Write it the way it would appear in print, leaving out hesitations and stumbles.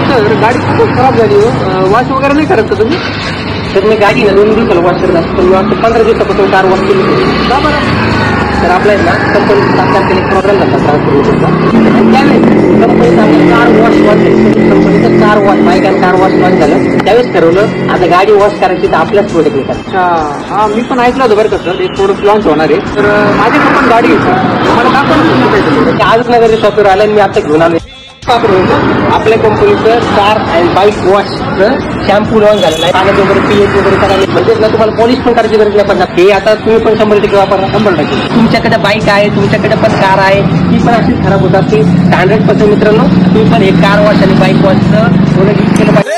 Sir गाडी खूप खराब झाली हो, वॉश वगैरे नाही करत का तुम्ही? तर मी गाडी ना 2 दिवसाला वॉश करत असतो, मी वाटतं 15 दिवसापासून कार वॉश केली होती. का बरं? तर आपल्याला ना कंपनी 7 तारखेला प्रॉब्लेम झाला ट्रान्सपोर्टचा, आणि त्यावेळेस कंपनीचा कार वॉश कंपनीचं कार वॉश बाईक आणि कार वॉश लॉन्च झालं. त्यावेळेस ठरवलं आता गाडी वॉश करायची तर आपल्याच प्रोडक्टने करायचं. अच्छा, हा मी पण ऐकलं होतं बरं का सर, एक प्रोडक्ट लॉन्च होणार आहे. तर माझ्याकडे पण गाडी घ्यायची, मला का पण आजच नगर शॉपवर आलं आणि मी आता घेऊन आलो. आपल्या कंपनीचं कार अँड बाईक वॉशचं शॅम्पू लॉन्च झालेलं आहे. पाण्यात वगैरे पीएच वगैरे करायला म्हणजे ना तुम्हाला पॉलिश पण करायची गरज नाही पडणार. हे आता तुम्ही पण 100% वापरणार. 100%. तुमच्याकडे बाईक आहे, तुमच्याकडे पण कार आहे, ती पण अशीच खराब होत असते. 100% मित्रांनो, तुम्ही पण हे कार वॉश आणि बाईक वॉशचं प्रोडक्ट यूज केलं पाहिजे.